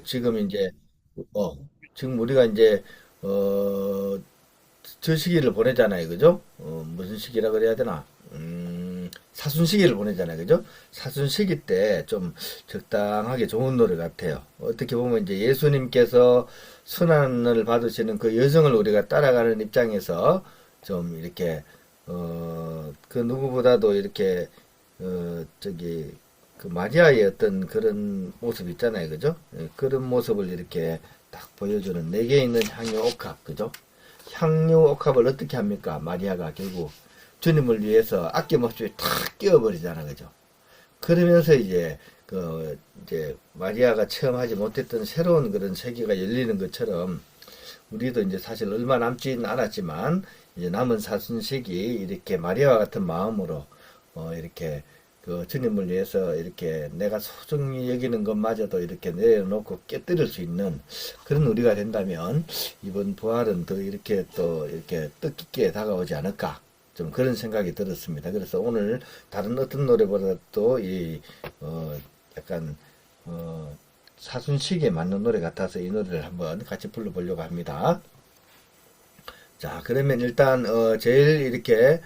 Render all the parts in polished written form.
지금 이제, 어, 지금 우리가 이제, 어, 저 시기를 보내잖아요. 그죠? 무슨 시기라 그래야 되나? 사순 시기를 보내잖아요. 그죠? 사순 시기 때 좀 적당하게 좋은 노래 같아요. 어떻게 보면 이제 예수님께서 순환을 받으시는 그 여정을 우리가 따라가는 입장에서 좀 이렇게, 그 누구보다도 이렇게, 저기, 그 마리아의 어떤 그런 모습 있잖아요. 그죠? 예, 그런 모습을 이렇게 딱 보여주는 내게 있는 향유 옥합. 그죠? 향유 옥합을 어떻게 합니까? 마리아가 결국 주님을 위해서 아낌없이 탁 끼워버리잖아. 그죠? 그러면서 이제 마리아가 체험 하지 못했던 새로운 그런 세계가 열리는 것처럼 우리도 이제 사실 얼마 남지는 않았지만 이제 남은 사순식이 이렇게 마리아와 같은 마음으로 이렇게 그 주님을 위해서 이렇게 내가 소중히 여기는 것마저도 이렇게 내려놓고 깨뜨릴 수 있는 그런 우리가 된다면 이번 부활은 더 이렇게 또 이렇게 뜻깊게 다가오지 않을까 좀 그런 생각이 들었습니다. 그래서 오늘 다른 어떤 노래보다도 약간 사순식에 맞는 노래 같아서 이 노래를 한번 같이 불러보려고 합니다. 자, 그러면 일단 제일 이렇게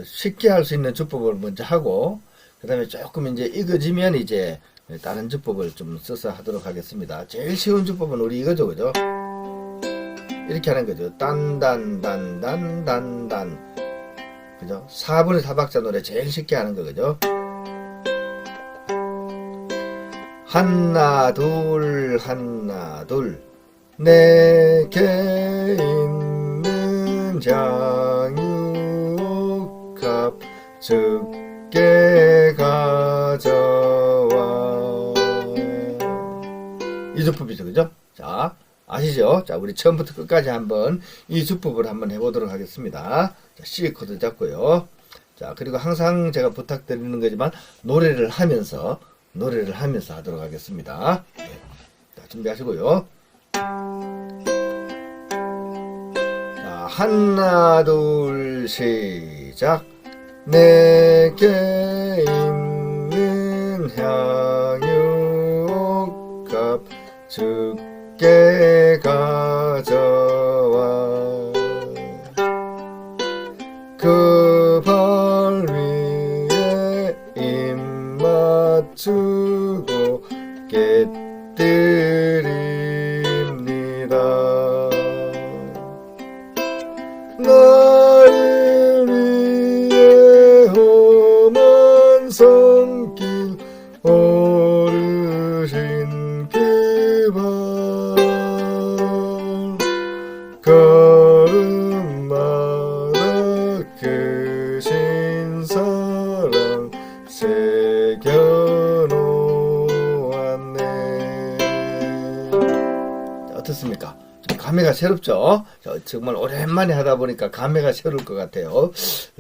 쉽게 할 수 있는 주법을 먼저 하고 그 다음에 조금 이제 익어지면 이제 다른 주법을 좀 써서 하도록 하겠습니다. 제일 쉬운 주법은 우리 이거죠, 그죠? 이렇게 하는 거죠. 딴딴딴딴딴딴 그죠? 4분의 4박자 노래 제일 쉽게 하는 거, 그죠? 하나 둘 하나 둘 내게 있는 장유옥합 적게 가져와 이 주법이죠. 그죠? 자 아시죠? 자 우리 처음부터 끝까지 한번 이 주법을 한번 해보도록 하겠습니다. 자, C 코드 잡고요. 자 그리고 항상 제가 부탁드리는 거지만 노래를 하면서 하도록 하겠습니다. 네. 자, 준비하시고요. 자, 하나, 둘, 시작. 내게 있는 향유옥합 죽게 가져와 그 발 위에 입 맞추고 깨뜨립니다. 나를 위해 험한 손길 오르신 그 발 걸음마다 크신 사랑 새겨놓았네. 어떻습니까? 좀 감회가 새롭죠? 정말 오랜만에 하다 보니까 감회가 새로울 것 같아요.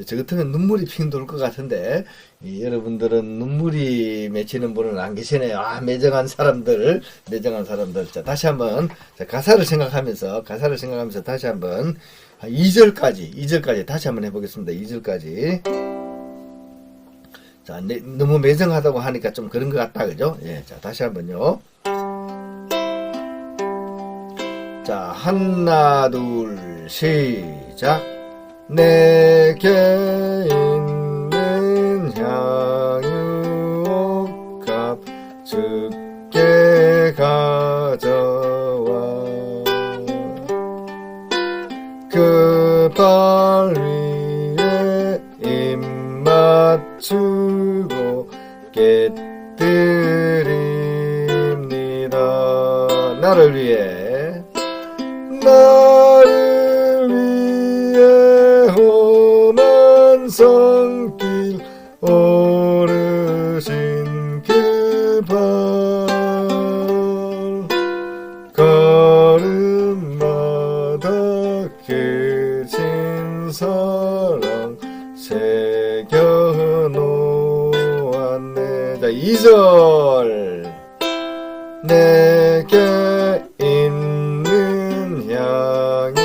저 같으면 눈물이 핑 돌 것 같은데 여러분들은 눈물이 맺히는 분은 안 계시네요. 아, 매정한 사람들. 자, 다시 한번 가사를 생각하면서 다시 한번 2절까지 다시 한번 해보겠습니다. 2절까지. 자, 너무 매정하다고 하니까 좀 그런 것 같다, 그죠? 예, 자, 다시 한번요. 자, 하나, 둘, 시작. 내게 있는 향유옥합 죽게 가져와 그 발 위에 입 맞추고 깨뜨립니다. 나를 위해 험한 손길 오르신 그 발 걸음마다 그친 사랑 새겨놓았네. 자, 2절 내게 있는 향유옥합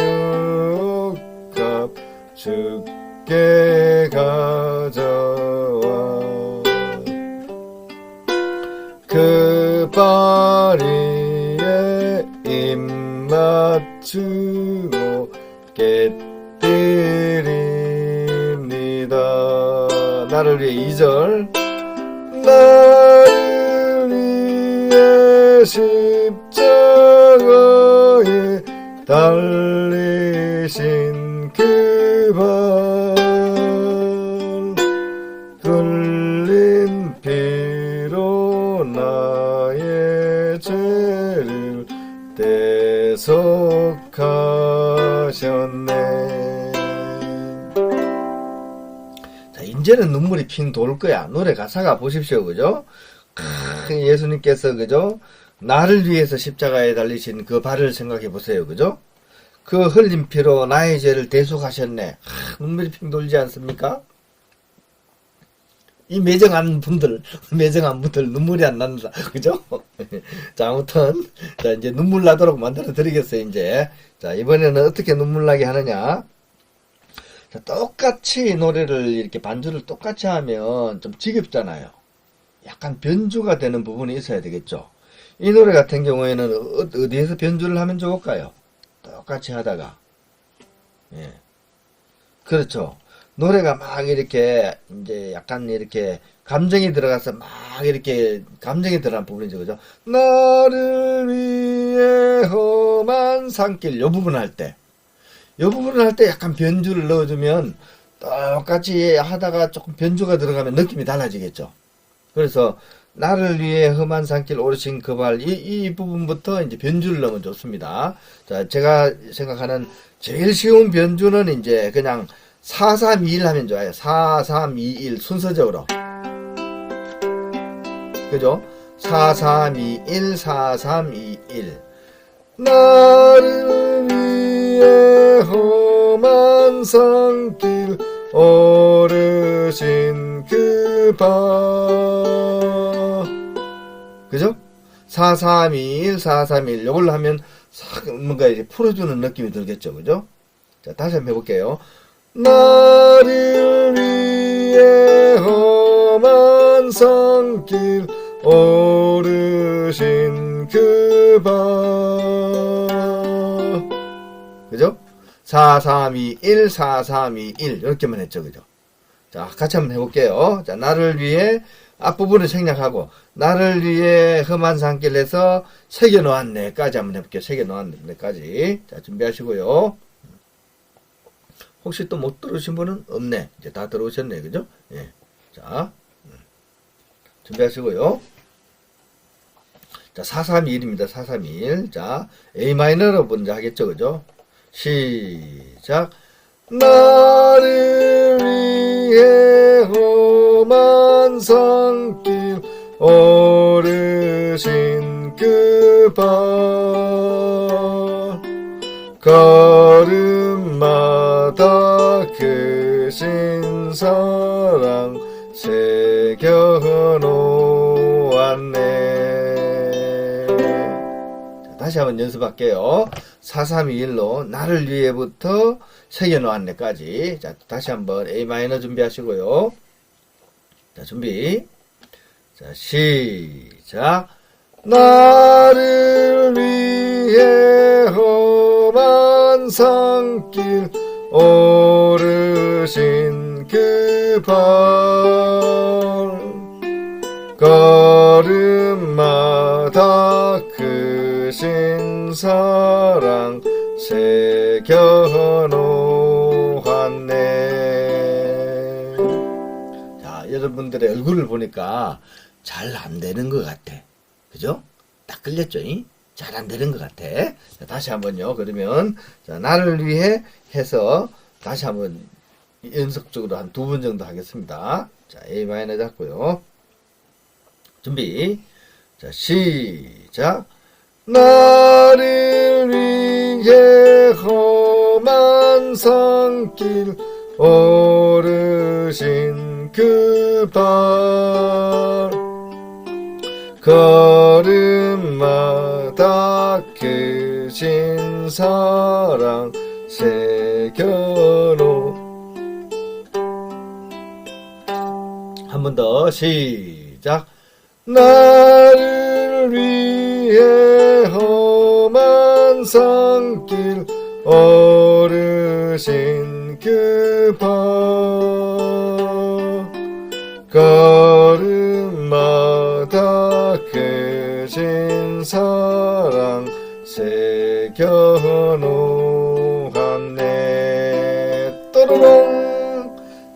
죽게 가져와 그 발이 주고 깨뜨립니다. 나를 위해 2절 나를 위해 십자가에 달리신 그 발 흘린 피로 나의 죄를 대속하셨네. 자, 이제는 눈물이 핑 돌 거야. 노래 가사가 보십시오. 그죠? 예수님께서 그죠? 나를 위해서 십자가에 달리신 그 발을 생각해 보세요. 그죠? 그 흘린 피로 나의 죄를 대속하셨네. 눈물이 핑 돌지 않습니까? 이 매정한 분들 눈물이 안 난다. 그죠? 자, 아무튼, 자, 이제 눈물 나도록 만들어 드리겠어요, 이제. 자, 이번에는 어떻게 눈물 나게 하느냐. 자, 똑같이 노래를 이렇게 반주를 똑같이 하면 좀 지겹잖아요. 약간 변주가 되는 부분이 있어야 되겠죠. 이 노래 같은 경우에는 어디에서 변주를 하면 좋을까요? 똑같이 하다가. 예. 그렇죠. 노래가 막 이렇게, 이제 약간 이렇게 감정이 들어가서 막 이렇게 감정이 들어간 부분이죠. 그죠? 나를 위해 험한 산길. 요 부분 할 때. 요 부분을 할 때 약간 변주를 넣어주면 똑같이 하다가 조금 변주가 들어가면 느낌이 달라지겠죠. 그래서 나를 위해 험한 산길 오르신 그 발, 이 부분부터 이제 변주를 넣으면 좋습니다. 자, 제가 생각하는 제일 쉬운 변주는 이제 그냥 4, 3, 2, 1 하면 좋아요. 4, 3, 2, 1 순서적으로. 그죠? 4, 3, 2, 1, 4, 3, 2, 1. 나를 위해 험한 산길 오르신 그 발. 그죠? 4, 3, 2, 1, 4, 3, 1. 이걸로 하면 뭔가 이제 풀어주는 느낌이 들겠죠. 그죠? 자, 다시 한번 해볼게요. 나를 위해 험한 산길 오르신 그 발. 그죠? 4, 3, 2, 1, 4, 3, 2, 1. 이렇게만 했죠. 그죠? 자, 같이 한번 해볼게요. 자, 나를 위해 앞부분을 생략하고, 나를 위해 험한 산길에서 새겨놓았네까지 한번 해볼게요. 새겨놓았네까지. 자, 준비하시고요. 혹시 또 못 들으신 분은 없네. 이제 다 들어오셨네. 그죠? 예. 자, 준비하시고요. 자, 4, 3, 2, 1입니다. 4, 3, 2, 1. 자, A 마이너로 먼저 하겠죠. 그죠? 시작. 나를 위해 험한 산길 오르신 그 발 걸음마다 크신 사랑 새겨놓았네. 자, 다시 한번 연습할게요. 4, 3, 2, 1로 나를 위해부터 새겨놓았네까지. 자, 다시 한번 A 마이너 준비하시고요. 자, 준비. 자, 시작. 나를 위해 험한 산길 오르신 그 발 걸음마다 크신 사랑 새겨놓았네. 자, 여러분들의 얼굴을 보니까 잘 안 되는 것 같아. 그죠? 딱 끌렸죠? 잘 안 되는 것 같아. 자, 다시 한번요. 그러면, 자, 나를 위해 해서 다시 한번 연속적으로 한 2번 정도 하겠습니다. 자, A 마이너 잡고요. 준비. 자, 시작. 나를 위해 험한 산길 오르신 그 발 걸음마다 크신 사랑 새겨놓. 한 번 더 시작. 나를 위해 험한 산 산길 어르신 그 발 걸음마다 크신 사랑 새겨놓았네. 또로롱.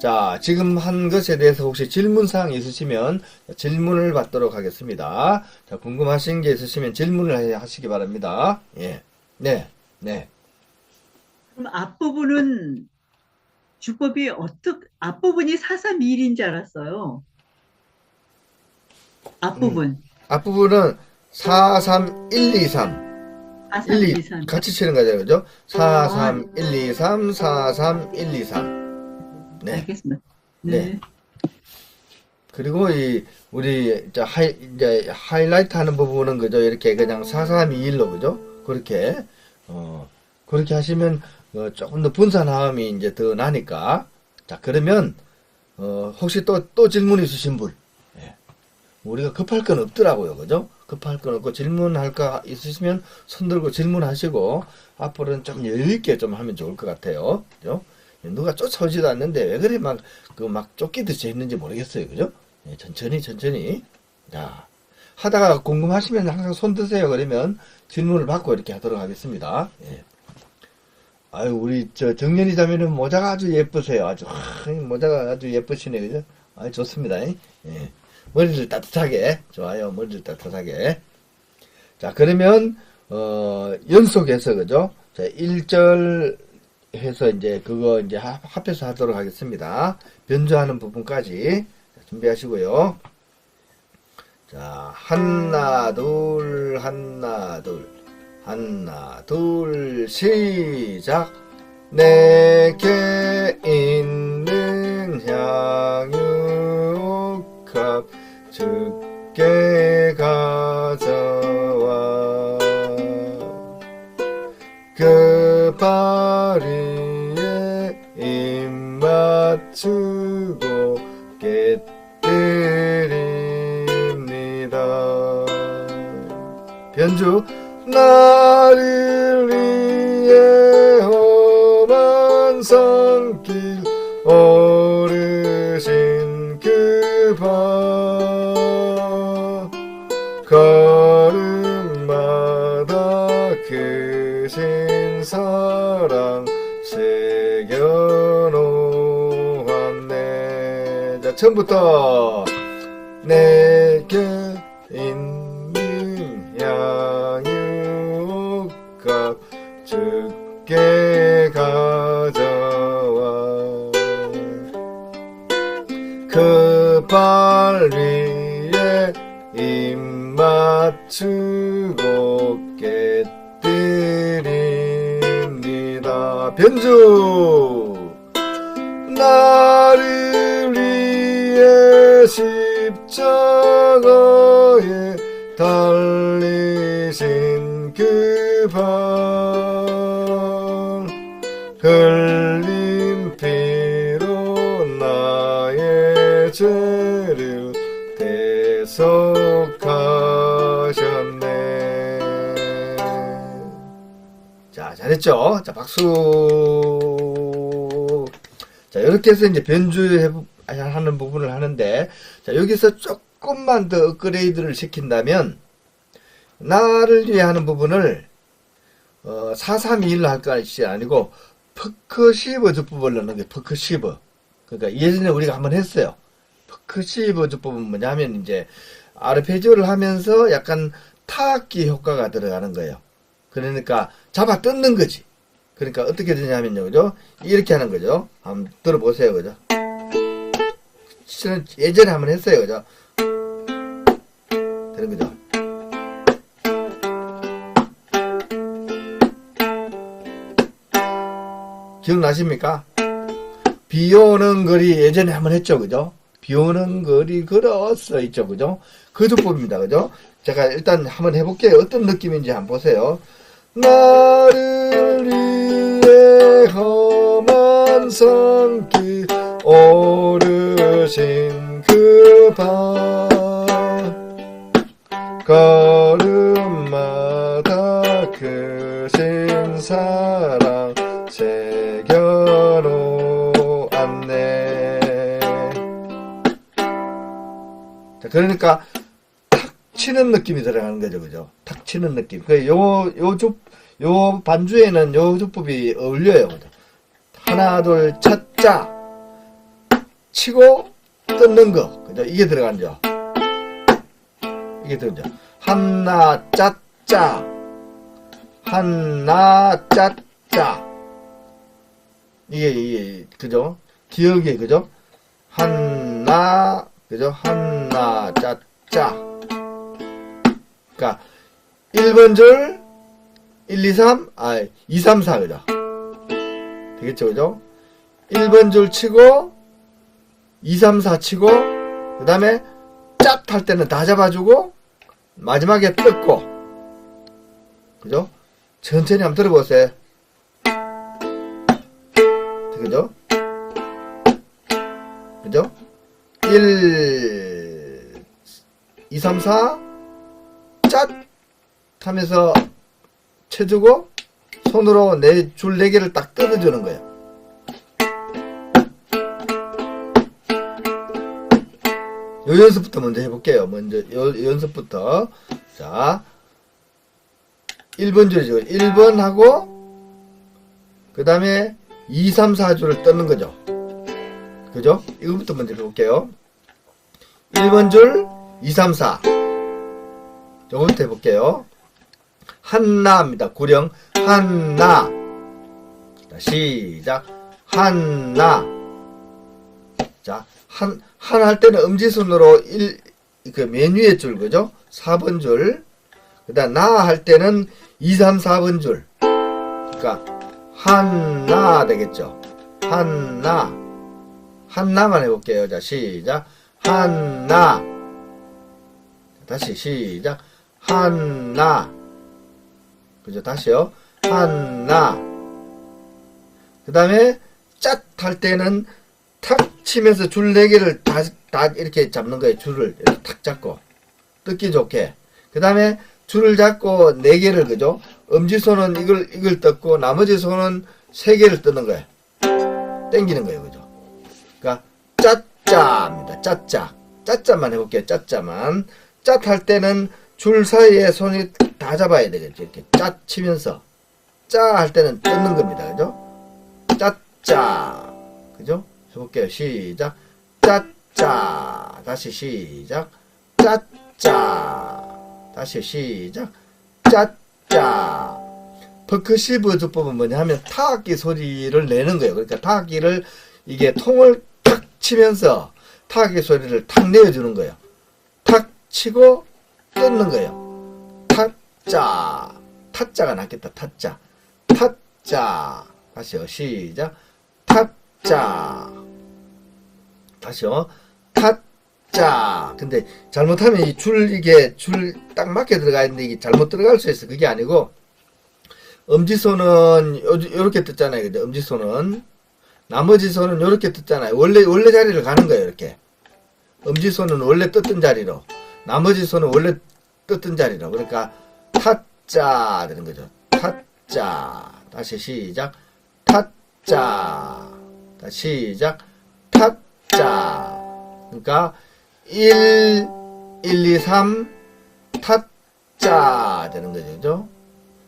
자, 지금 한 것에 대해서 혹시 질문사항이 있으시면 질문을 받도록 하겠습니다. 자, 궁금하신 게 있으시면 질문을 하시기 바랍니다. 예. 네. 네. 그럼 앞부분은 주법이 앞부분이 4321인 줄 알았어요. 앞부분. 앞부분은 43123 4323. 같이 치는 거죠, 그죠? 43123 43123. 네. 알겠습니다. 네. 네. 그리고 우리 이제 하이라이트 하는 부분은 그죠? 이렇게 그냥 4321로 그죠? 그렇게 하시면 조금 더 분산함이 이제 더 나니까. 자, 그러면 혹시 또 질문 있으신 분? 예. 우리가 급할 건 없더라고요, 그죠? 급할 건 없고 질문할 거 있으시면 손 들고 질문하시고 앞으로는 좀 여유 있게 좀 하면 좋을 것 같아요, 그죠? 누가 쫓아오지도 않는데 왜 그래 막 쫓기듯이 했는지 모르겠어요, 그죠? 예, 천천히. 자, 하다가 궁금하시면 항상 손 드세요. 그러면 질문을 받고 이렇게 하도록 하겠습니다. 예. 아유, 우리 정연이 자매는 모자가 아주 예쁘세요. 모자가 아주 예쁘시네, 그죠? 아유, 좋습니다. 예. 머리를 따뜻하게. 좋아요. 머리를 따뜻하게. 자, 그러면 연속해서 그죠? 자, 1절 해서 이제 그거 이제 합해서 하도록 하겠습니다. 변주하는 부분까지 준비하시고요. 자, 하나 둘 시작. 내게 있는 향유옥합 주께 가져와 그 발 위에 입 맞추고 깨뜨립니다. 변주. 나를 위해 험한 산길 어르신 그 발 걸음마다 크신 사랑 새겨놓았네. 자, 처음부터 내게 있는 향유옥합 주께 가져와 그 발 위에 입 맞추고 깨뜨립니다. 변주. 나를 위해 십자가에 달리신 그 발 흘린 피로 나의 죄를 대속하셨네. 자, 잘했죠? 자, 박수. 자, 이렇게 해서 이제 변주하는 부분을 하는데, 자, 여기서 조금만 더 업그레이드를 시킨다면, 나를 위해 하는 부분을, 4-3-2-1로 할 것이 아니고, 퍼커시브 주법을 넣는 게 퍼커시브. 그러니까 예전에 우리가 한번 했어요. 퍼커시브 주법은 뭐냐면, 이제, 아르페지오를 하면서 약간 타악기 효과가 들어가는 거예요. 그러니까, 잡아 뜯는 거지. 그러니까 어떻게 되냐면요, 그죠? 이렇게 하는 거죠. 한번 들어보세요, 그죠? 예전에 한번 했어요, 그죠? 되는 거죠? 기억나십니까? 비 오는 거리 예전에 한번 했죠, 그죠? 비 오는 거리 걸었어 있죠, 그죠? 그 주법입니다, 그죠? 제가 일단 한번 해볼게요. 어떤 느낌인지 한번 보세요. 나를 위해 험한 산길 오르신 그 발 걸음마다 크신 사랑 새겨놓았네. 자, 그러니까 탁 치는 느낌이 들어가는 거죠, 그죠? 탁 치는 느낌. 요 반주에는 요 주법이 어울려요, 그죠? 하나, 둘, 차짜 치고 뜯는 거, 그죠? 이게 들어간죠. 이게 들어간죠. 하나, 짜짜, 하나, 짜짜. 이게, 그죠? 기억이, 그죠? 하나, 그죠? 하나, 짜짜. 그러니까 1번 줄 1, 2, 3, 2, 3, 4, 그죠? 되겠죠, 그죠? 1번 줄 치고 2, 3, 4 치고 그 다음에 짭 할 때는 다 잡아주고 마지막에 뜯고, 그죠? 천천히 한번 들어보세요. 그죠? 그죠? 1, 2, 3, 4 짭 하면서 쳐주고 손으로 줄 4개를 딱 뜯어주는 거예요. 요 연습부터 먼저 해볼게요. 먼저 요 연습부터. 자, 1번 줄이죠. 1번 하고 그 다음에 2, 3, 4줄을 뜯는 거죠. 그죠? 이거부터 먼저 해볼게요. 1번 줄 2, 3, 4 요거부터 해볼게요. 한나입니다. 구령 한나. 자, 시작. 한나. 자, 한 할 때는 엄지손으로 맨 위에 줄, 그죠? 4번 줄. 그 다음, 나 할 때는 2, 3, 4번 줄. 그러니까, 한나 되겠죠? 한나. 한나만 해볼게요. 자, 시작. 한나. 다시 시작. 한나. 그죠? 다시요. 한나. 그 다음에, cat 할 때는 탁 치면서 줄 4개를 다 이렇게 잡는 거예요. 줄을 이렇게 탁 잡고. 뜯기 좋게. 그 다음에 줄을 잡고 4개를, 그죠? 엄지손은 이걸 뜯고, 나머지 손은 3개를 뜯는 거예요. 당기는 거예요. 그죠? 그러니까, 짜짜입니다. 짜짜. 짜짜만 해볼게요. 짜짜만. cat 할 때는 줄 사이에 손이 다 잡아야 되겠죠. 이렇게 cat 치면서. 짜 할 때는 뜯는 겁니다. 그죠? 짜짜. 그죠? 해볼게요. 시작. 짜짜. 다시 시작. 짜짜. 다시 시작. 짜짜. 퍼커시브 주법은 뭐냐 하면 타악기 소리를 내는 거예요. 그러니까 타악기를 이게 통을 탁 치면서 타악기 소리를 탁 내어주는 거예요. 탁 치고 뜯는 거예요. 타짜. 타짜가 낫겠다. 타짜. 타짜. 다시요. 시작. 타짜. 다시요. 타짜. 근데 잘못하면 이게 줄 딱 맞게 들어가 있는데 이게 잘못 들어갈 수 있어. 그게 아니고 엄지손은 요렇게 뜯잖아요. 근데 엄지손은 나머지 손은 요렇게 뜯잖아요. 원래 자리를 가는 거예요. 이렇게. 엄지손은 원래 뜯던 자리로, 나머지 손은 원래 뜯던 자리로. 그러니까 타짜 되는 거죠. 타짜. 다시 시작. 타짜. 다시 시작. 타짜. 그러니까 1, 2, 3 타짜 되는 거죠. 그죠?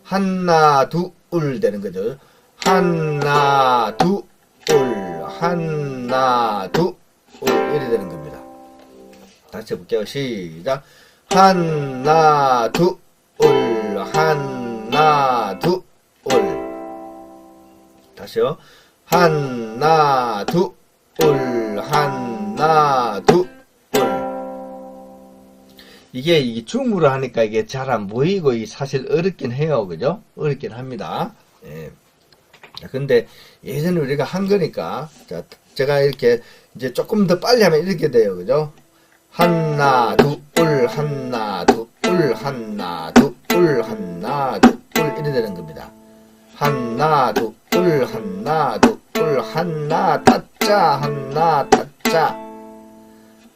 하나, 둘 되는 거죠. 하나, 둘, 하나, 둘, 이렇게 되는 겁니다. 다시 해볼게요. 시작. 하나, 둘, 하나, 둘. 다시요. 하나, 둘, 하나, 둘. 이게 줌으로 하니까 이게 잘 안 보이고 사실 어렵긴 해요. 그죠? 어렵긴 합니다. 예. 자, 근데 예전에 우리가 한 거니까, 자, 제가 이렇게 이제 조금 더 빨리 하면 이렇게 돼요. 그죠? 하나, 둘, 하나, 둘, 하나, 둘, 하나, 둘, 이렇게 되는 겁니다. 하나, 둘, 하나, 둘, 하나, 타짜, 하나, 타짜.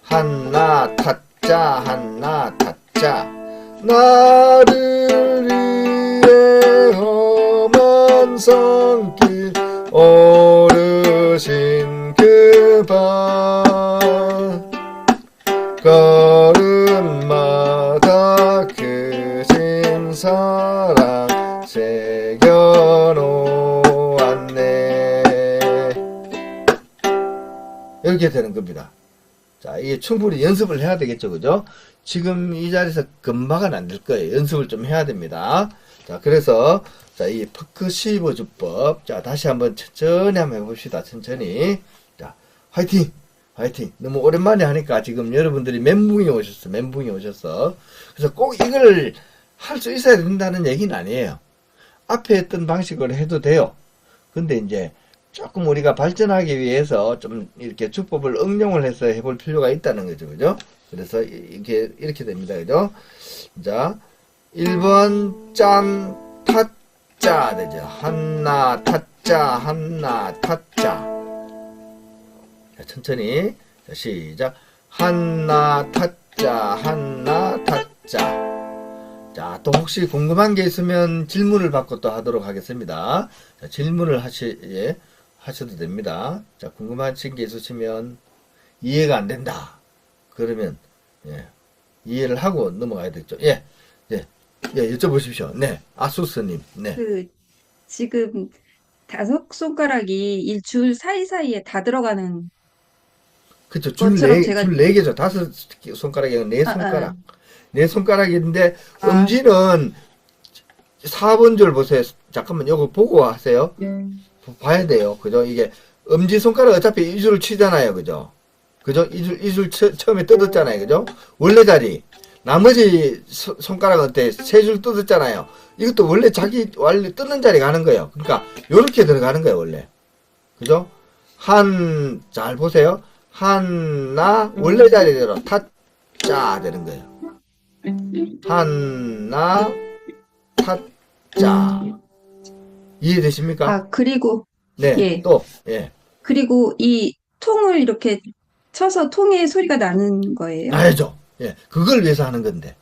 하나, 타짜, 하나, 타짜. 나를 위해 산길 오르신 그 밤 걸음마다 크신 사랑 새겨놓았네. 이렇게 되는 겁니다. 자, 이게 충분히 연습을 해야 되겠죠, 그죠? 지금 이 자리에서 금방은 안 될 거예요. 연습을 좀 해야 됩니다. 자, 그래서, 자, 이 퍼크시브 주법. 자, 다시 한번 천천히 한번 해봅시다. 천천히. 자, 화이팅! 화이팅! 너무 오랜만에 하니까 지금 여러분들이 멘붕이 오셨어. 멘붕이 오셨어. 그래서 꼭 이걸 할 수 있어야 된다는 얘기는 아니에요. 앞에 했던 방식으로 해도 돼요. 근데 이제 조금 우리가 발전하기 위해서 좀 이렇게 주법을 응용을 해서 해볼 필요가 있다는 거죠. 그죠? 그래서 이렇게 됩니다. 그죠? 자, 1번 짠, 타짜 되죠. 한나, 타짜, 한나, 타짜. 자, 천천히. 자, 시작. 한나, 타짜, 한나, 타짜. 자, 또 혹시 궁금한 게 있으면 질문을 받고 또 하도록 하겠습니다. 자, 질문을 하셔도 됩니다. 자, 궁금하신 게 있으시면 이해가 안 된다. 그러면, 예, 이해를 하고 넘어가야 되죠. 예, 예, 예, 여쭤보십시오. 네, 아수스님, 네. 지금 5손가락이 일줄 사이사이에 다 들어가는 그쵸. 것처럼 제가, 줄 4개죠. 5손가락이 아니라 4손가락. 아, 4손가락인데, 아. 엄지는 4번 줄 보세요. 잠깐만, 요거 보고 하세요. 봐야 돼요. 그죠? 이게, 엄지손가락 어차피 이 줄 치잖아요. 그죠? 그죠? 이 줄 처음에 뜯었잖아요. 그죠? 원래 자리. 나머지 손가락은 어때? 3줄 뜯었잖아요. 이것도 원래 원래 뜯는 자리 가는 거예요. 그러니까, 요렇게 들어가는 거예요, 원래. 그죠? 잘 보세요. 한나, 원래 자리대로 타짜 되는 거예요. 한나, 타짜. 이해되십니까? 그리고, 네, 예. 또, 예. 그리고 이 통을 이렇게 쳐서 통에 소리가 나는 거예요. 나야죠. 예, 그걸 위해서 하는 건데.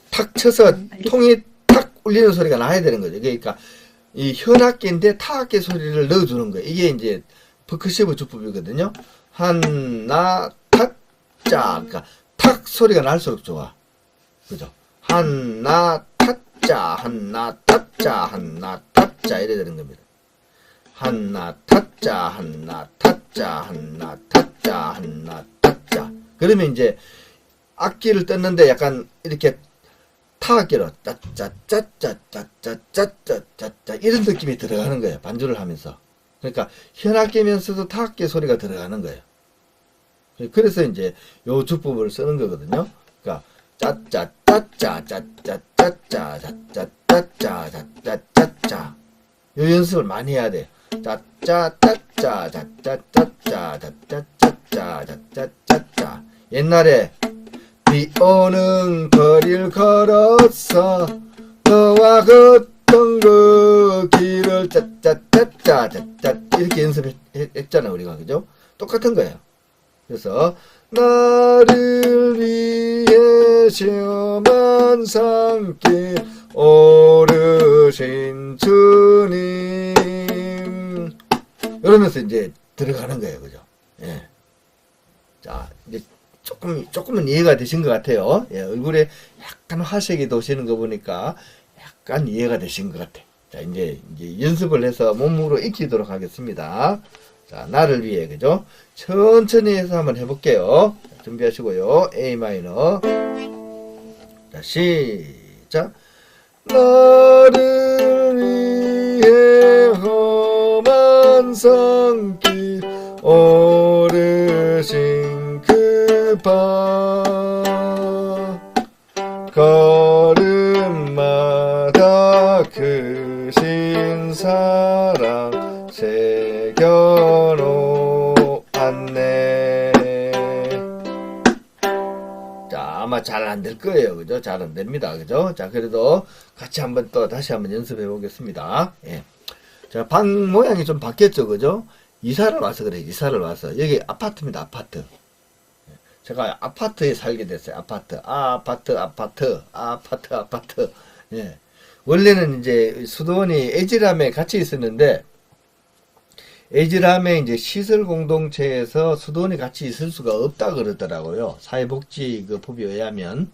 탁 쳐서 알겠습니다. 통이 탁 울리는 소리가 나야 되는 거죠. 그러니까, 이 현악기인데 타악기 소리를 넣어주는 거예요. 이게 이제 퍼크시브 주법이거든요. 한나, 타짜. 그러니까, 탁 소리가 날수록 좋아. 그죠? 한나, 타짜, 한나, 타짜, 한나, 타짜. 이래 되는 겁니다. 한나, 타짜, 한나, 타짜, 한나, 타짜, 한나, 타짜. 그러면 이제, 악기를 떴는데 약간 이렇게 타악기로 짜짜짜짜짜짜짜짜짜 이런 느낌이 들어가는 거예요. 반주를 하면서. 그러니까 현악기면서도 타악기 소리가 들어가는 거예요. 그래서 이제 요 주법을 쓰는 거거든요. 그러니까 짜짜짜짜짜짜짜짜짜짜짜짜짜짜짜 요 연습을 많이 해야 돼. 짜짜짜짜짜짜짜짜짜짜짜짜짜 옛날에 비 오는 거리를 걸었어 너와 걷던 그 길을 짜짜짜짜짜짜 이렇게 연습했잖아 우리가. 그죠? 똑같은 거예요. 그래서 나를 위해 시험한 산길 오르신 주님 이러면서 이제 들어가는 거예요. 그죠? 예. 자, 이제 조금은 이해가 되신 것 같아요. 예, 얼굴에 약간 화색이 도시는 거 보니까 약간 이해가 되신 것 같아. 자, 이제 연습을 해서 몸으로 익히도록 하겠습니다. 자, 나를 위해, 그죠? 천천히 해서 한번 해볼게요. 자, 준비하시고요. A 마이너. 자, 시작. 나를 위해 험한 산길 오르신 그 밤 걸음마다 크신 사랑 새겨놓았네. 자, 아마 잘 안 될 거예요. 그죠? 잘 안 됩니다. 그죠? 자, 그래도 같이 한번 또 다시 한번 연습해 보겠습니다. 예. 자, 방 모양이 좀 바뀌었죠. 그죠? 이사를 와서 그래. 이사를 와서. 여기 아파트입니다. 아파트. 제가 아파트에 살게 됐어요. 아파트. 아파트. 예. 원래는 이제 수도원이 에지람에 같이 있었는데, 에지람에 이제 시설 공동체에서 수도원이 같이 있을 수가 없다 그러더라고요. 사회복지 그 법에 의하면.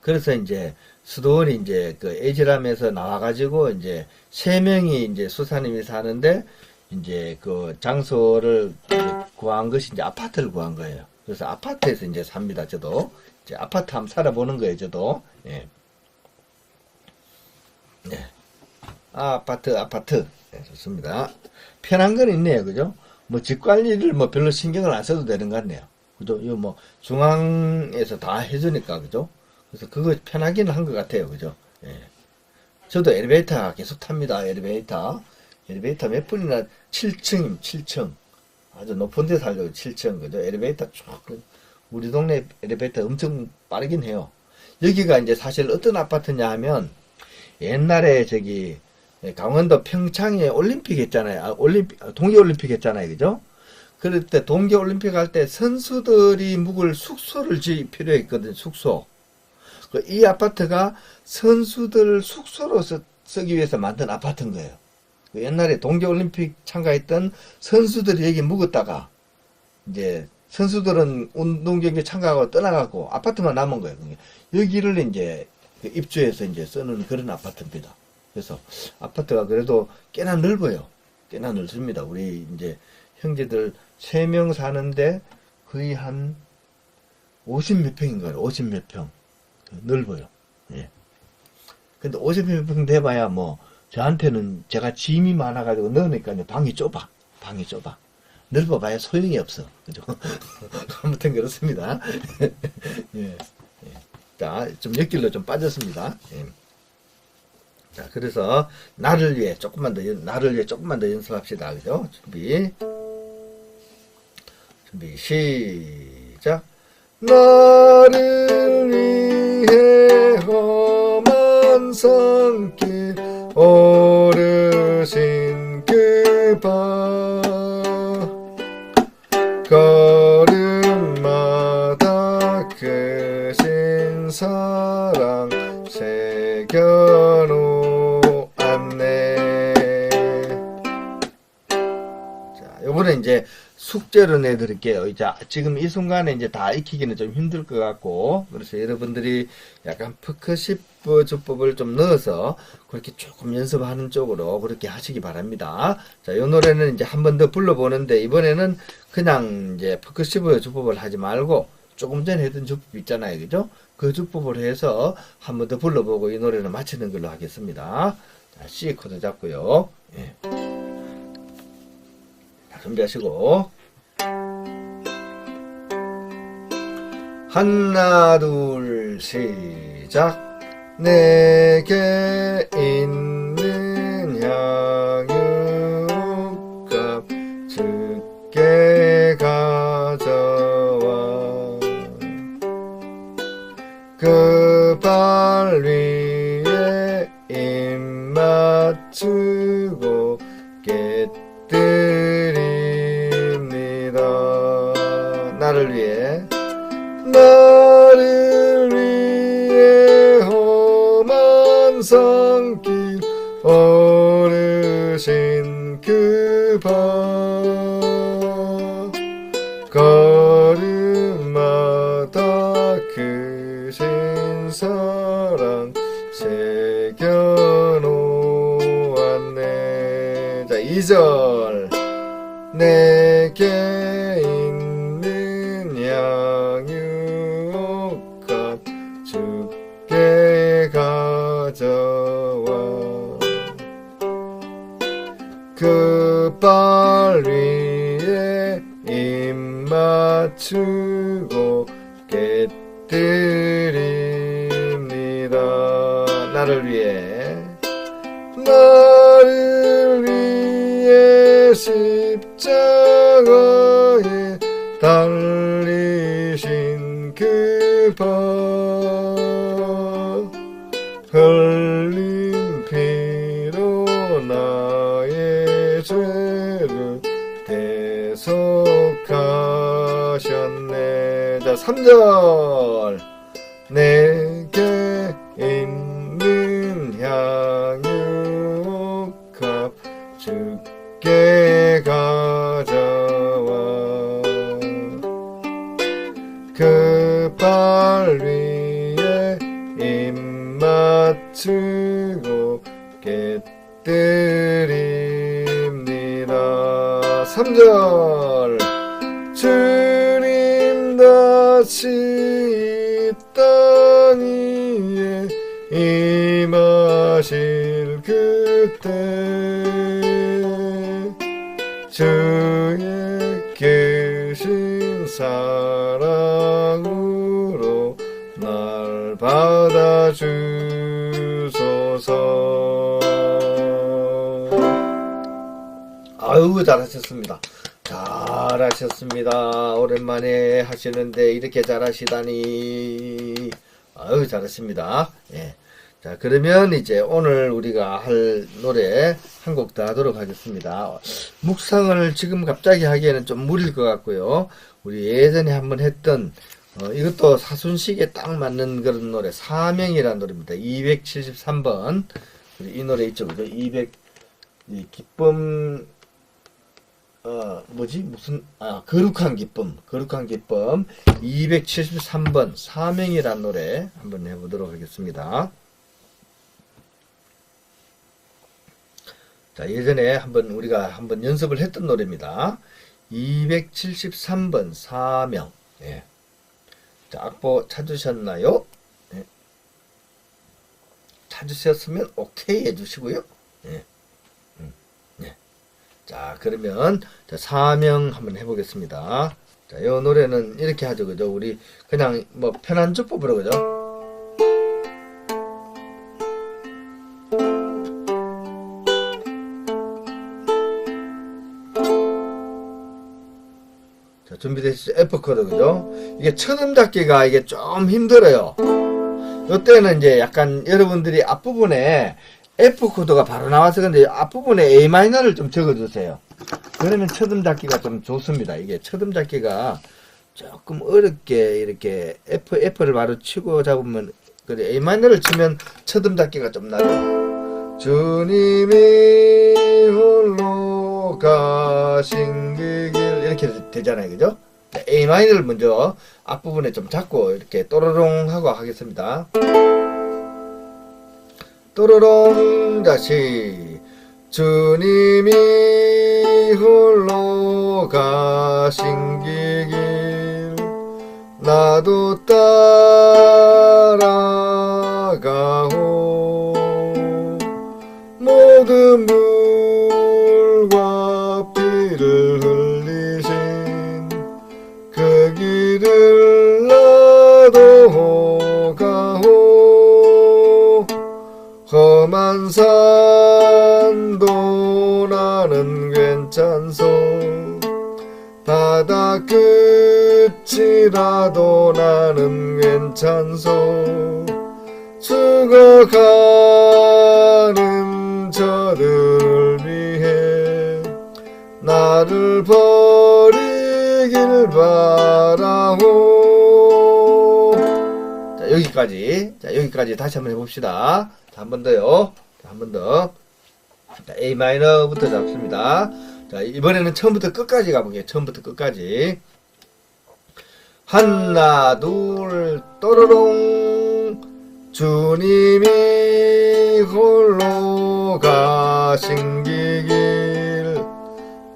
그래서 이제 수도원이 이제 그 에지람에서 나와가지고 이제 3명이 이제 수사님이 사는데, 이제 그 장소를 이제 구한 것이 이제 아파트를 구한 거예요. 그래서 아파트에서 이제 삽니다. 저도 이제 아파트 한번 살아보는 거예요. 저도. 예. 네. 아파트. 네, 좋습니다. 편한 건 있네요. 그죠? 뭐 집 관리를 뭐 별로 신경을 안 써도 되는 것 같네요. 그죠? 이거 뭐 중앙에서 다 해주니까. 그죠? 그래서 그거 편하기는 한 것 같아요. 그죠? 예. 저도 엘리베이터 계속 탑니다. 엘리베이터 몇 분이나 7층. 아주 높은 데 살려고 7층. 그죠? 엘리베이터 쭉. 우리 동네 엘리베이터 엄청 빠르긴 해요. 여기가 이제 사실 어떤 아파트냐 하면, 옛날에 저기 강원도 평창에 올림픽 했잖아요. 동계올림픽 했잖아요. 그죠? 그럴 때 동계올림픽 할 때 선수들이 묵을 숙소를 지을 필요했거든. 숙소. 이 아파트가 선수들 숙소로 쓰기 위해서 만든 아파트인 거예요. 옛날에 동계올림픽 참가했던 선수들이 여기 묵었다가 이제 선수들은 운동경기 참가하고 떠나가고 아파트만 남은 거예요. 여기를 이제 입주해서 이제 쓰는 그런 아파트입니다. 그래서 아파트가 그래도 꽤나 넓어요. 꽤나 넓습니다. 우리 이제 형제들 3명 사는데 거의 한 50 몇 평인가요? 50 몇 평. 넓어요. 예. 근데 50 몇 평 돼봐야 뭐, 저한테는 제가 짐이 많아가지고 넣으니까 방이 좁아. 넓어봐야 소용이 없어. 그죠? 아무튼 그렇습니다. 예. 자, 좀 옆길로 좀 빠졌습니다. 예. 자, 그래서 나를 위해 조금만 더 연습합시다. 그죠? 준비, 시작. 나를 위해 험한 산길 오르신 그 바 걸음마다 크신 사랑 새겨놓았네. 자, 요번에 이제 숙제로 내드릴게요. 이제 지금 이 순간에 이제 다 익히기는 좀 힘들 것 같고, 그래서 여러분들이 약간 포커시프 주법을 좀 넣어서 그렇게 조금 연습하는 쪽으로 그렇게 하시기 바랍니다. 자, 이 노래는 이제 한 번 더 불러보는데, 이번에는 그냥 이제 포커시프 주법을 하지 말고 조금 전에 했던 주법 있잖아요. 그죠? 그 주법을 해서 한 번 더 불러보고 이 노래는 마치는 걸로 하겠습니다. 자, C 코드 잡고요. 예. 자, 준비하시고. 하나, 둘, 시작. 내게 있는 향유값 주께 가져와. 그 발 위에 입 맞추고 깨뜨립니다. 나를 위해 험한 산길 오르신 그 바 걸음마다 크신 사랑 새겨놓았네. 자, 2절. 내게 있는 양육값 주께 가져와. 그 발 위에 입 맞추고 깨뜨립니다. 나를 위해 십자가에 달리신 그 바 흘린 피로 나의 죄를 대속하셨네. 자, 3절. 내게 있는 주께 가져와 그 발 위에 입 맞추고 깨뜨립니다. 3절 주님 다시 이 땅 위에 임하실 그때 주의 크신 사랑으로 날 받아주소서. 아유, 잘하셨습니다. 잘하셨습니다. 오랜만에 하시는데 이렇게 잘하시다니. 아유, 잘하십니다. 예. 자, 그러면 이제 오늘 우리가 할 노래 한 곡 더 하도록 하겠습니다. 묵상을 지금 갑자기 하기에는 좀 무리일 것 같고요. 우리 예전에 한번 했던 이것도 사순식에 딱 맞는 그런 노래, 사명이라는 노래입니다. 273번. 이 노래 있죠, 그죠? 이 기쁨, 거룩한 기쁨. 273번, 사명이라는 노래 한번 해보도록 하겠습니다. 자, 예전에 우리가 한번 연습을 했던 노래입니다. 273번, 사명. 예. 자, 악보 찾으셨나요? 예. 찾으셨으면 오케이 해주시고요. 예. 예. 자, 그러면 자, 사명 한번 해보겠습니다. 자, 이 노래는 이렇게 하죠, 그죠? 우리 그냥 뭐 편한 주법으로, 그죠? 자, 준비되시죠? F 코드, 그죠? 이게 첫 음잡기가 이게 좀 힘들어요. 이때는 이제 약간 여러분들이 앞부분에 F 코드가 바로 나와서 근데 앞부분에 A 마이너를 좀 적어주세요. 그러면 첫 음잡기가 좀 좋습니다. 이게 첫 음잡기가 조금 어렵게 이렇게 F를 바로 치고 잡으면, 그래, A 마이너를 치면 첫 음잡기가 좀 나죠. 주님이 홀로 가신 그 길, 이렇게 되잖아요, 그죠? A 마이너를 먼저 앞부분에 좀 잡고 이렇게 또로롱 하고 하겠습니다. 또로롱. 다시 주님이 홀로 가신 길 나도 따라가오 모든 물과 피를 흘리신 그 길을 나도 가오 험한 산도 나는 괜찮소 바다 끝이라도 나는 괜찮소 죽어가는 저들을 위해 나를 버리길 바라오. 자, 여기까지 다시 한번 해봅시다. 자, 한 번 더요. 한 번 더. 자, A 마이너부터 잡습니다. 자, 이번에는 처음부터 끝까지 가보게요. 처음부터 끝까지. 하나, 둘, 또로롱. 주님이 홀로 가신 길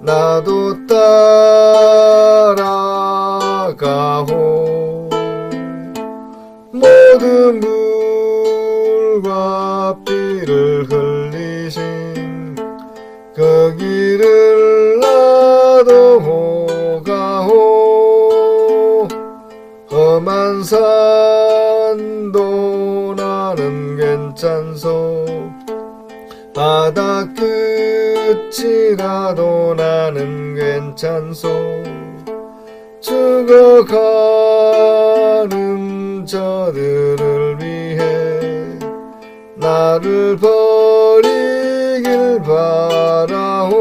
나도 따라가오 모든 물과 피를 흘리신 그 길을 나도 가오 험한 산도 나는 괜찮소 바다 끝이라도 나는 괜찮소 죽어가는 저들을 위해 나를 버리길 바라오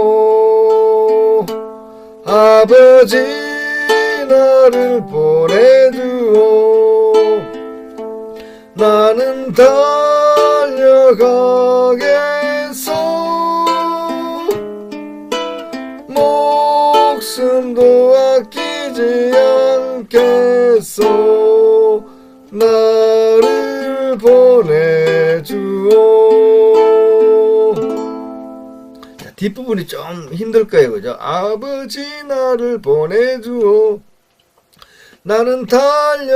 아버지 나를 보내주오 나는 달려가겠소 조금도 아끼지 않겠소. 나를 보내주오. 자, 뒷부분이 좀 힘들 거예요. 그죠? 아버지 나를 보내주오. 나는 달려